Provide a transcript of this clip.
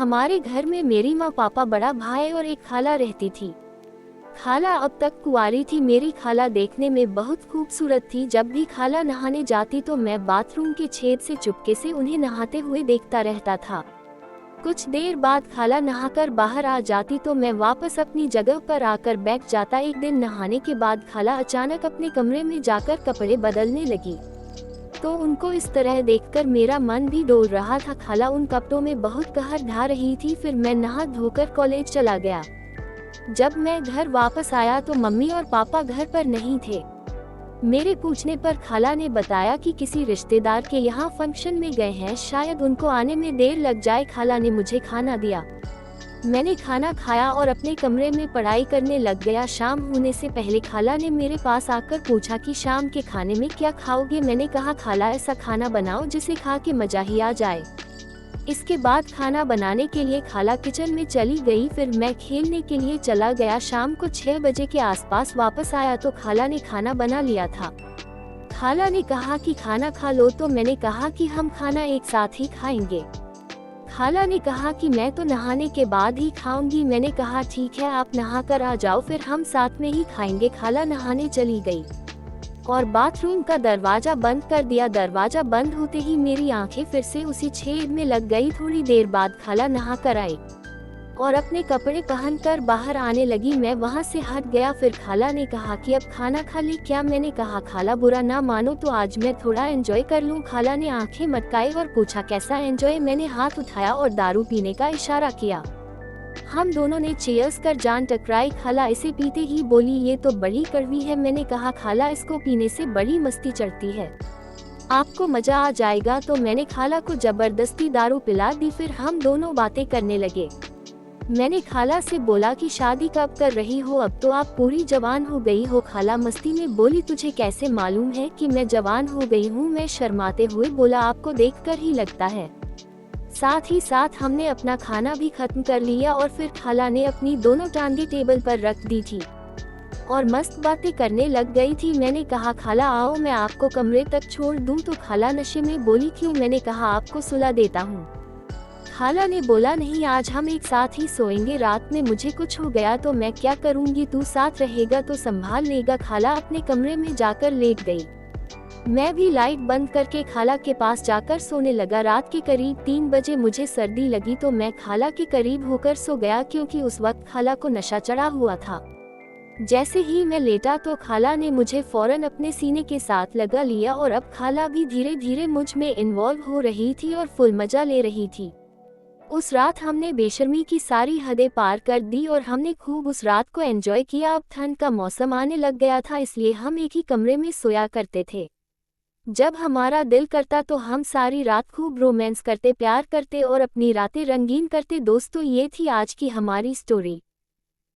हमारे घर में मेरी माँ, पापा, बड़ा भाई और एक खाला रहती थी। खाला अब तक कुंवारी थी। मेरी खाला देखने में बहुत खूबसूरत थी। जब भी खाला नहाने जाती तो मैं बाथरूम के छेद से चुपके से उन्हें नहाते हुए देखता रहता था। कुछ देर बाद खाला नहाकर बाहर आ जाती तो मैं वापस अपनी जगह पर आकर बैठ जाता। एक दिन नहाने के बाद खाला अचानक अपने कमरे में जाकर कपड़े बदलने लगी, तो उनको इस तरह देखकर मेरा मन भी डोल रहा था। खाला उन कपड़ों में बहुत कहर ढा रही थी। फिर मैं नहा धोकर कॉलेज चला गया। जब मैं घर वापस आया तो मम्मी और पापा घर पर नहीं थे। मेरे पूछने पर खाला ने बताया कि किसी रिश्तेदार के यहाँ फंक्शन में गए हैं, शायद उनको आने में देर लग जाए। खाला ने मुझे खाना दिया। मैंने खाना खाया और अपने कमरे में पढ़ाई करने लग गया। शाम होने से पहले खाला ने मेरे पास आकर पूछा कि शाम के खाने में क्या खाओगे। मैंने कहा, खाला ऐसा खाना बनाओ जिसे खा के मजा ही आ जाए। इसके बाद खाना बनाने के लिए खाला किचन में चली गई। फिर मैं खेलने के लिए चला गया। शाम को 6 बजे के आसपास वापस आया तो खाला ने खाना बना लिया था। खाला ने कहा कि खाना खा लो, तो मैंने कहा कि हम खाना एक साथ ही खाएंगे। खाला ने कहा कि मैं तो नहाने के बाद ही खाऊंगी। मैंने कहा ठीक है, आप नहा कर आ जाओ, फिर हम साथ में ही खाएंगे। खाला नहाने चली गई और बाथरूम का दरवाजा बंद कर दिया। दरवाजा बंद होते ही मेरी आंखें फिर से उसी छेद में लग गई। थोड़ी देर बाद खाला नहा कर आई और अपने कपड़े पहनकर बाहर आने लगी। मैं वहां से हट गया। फिर खाला ने कहा कि अब खाना खा ले क्या। मैंने कहा, खाला बुरा ना मानो तो आज मैं थोड़ा एंजॉय कर लूं। खाला ने आंखें मटकाई और पूछा, कैसा एंजॉय। मैंने हाथ उठाया और दारू पीने का इशारा किया। हम दोनों ने चीयर्स कर जान टकराई। खाला इसे पीते ही बोली, ये तो बड़ी कड़वी है। मैंने कहा, खाला इसको पीने से बड़ी मस्ती चढ़ती है, आपको मजा आ जाएगा। तो मैंने खाला को जबरदस्ती दारू पिला दी। फिर हम दोनों बातें करने लगे। मैंने खाला से बोला कि शादी कब कर रही हो, अब तो आप पूरी जवान हो गई हो। खाला मस्ती में बोली, तुझे कैसे मालूम है कि मैं जवान हो गई हूँ। मैं शर्माते हुए बोला, आपको देखकर ही लगता है। साथ ही साथ हमने अपना खाना भी खत्म कर लिया और फिर खाला ने अपनी दोनों टांगे टेबल पर रख दी थी और मस्त बातें करने लग गई थी। मैंने कहा, खाला आओ मैं आपको कमरे तक छोड़ दूं। तो खाला नशे में बोली, क्यों। मैंने कहा, आपको सुला देता हूँ। खाला ने बोला, नहीं, आज हम एक साथ ही सोएंगे। रात में मुझे कुछ हो गया तो मैं क्या करूँगी, तू साथ रहेगा तो संभाल लेगा। खाला अपने कमरे में जाकर लेट गई। मैं भी लाइट बंद करके खाला के पास जाकर सोने लगा। रात के करीब 3 बजे मुझे सर्दी लगी तो मैं खाला के करीब होकर सो गया, क्योंकि उस वक्त खाला को नशा चढ़ा हुआ था। जैसे ही मैं लेटा तो खाला ने मुझे फौरन अपने सीने के साथ लगा लिया और अब खाला भी धीरे धीरे मुझ में इन्वॉल्व हो रही थी और फुल मजा ले रही थी। उस रात हमने बेशर्मी की सारी हदें पार कर दी और हमने खूब उस रात को एंजॉय किया। अब ठंड का मौसम आने लग गया था, इसलिए हम एक ही कमरे में सोया करते थे। जब हमारा दिल करता तो हम सारी रात खूब रोमांस करते, प्यार करते और अपनी रातें रंगीन करते। दोस्तों, ये थी आज की हमारी स्टोरी।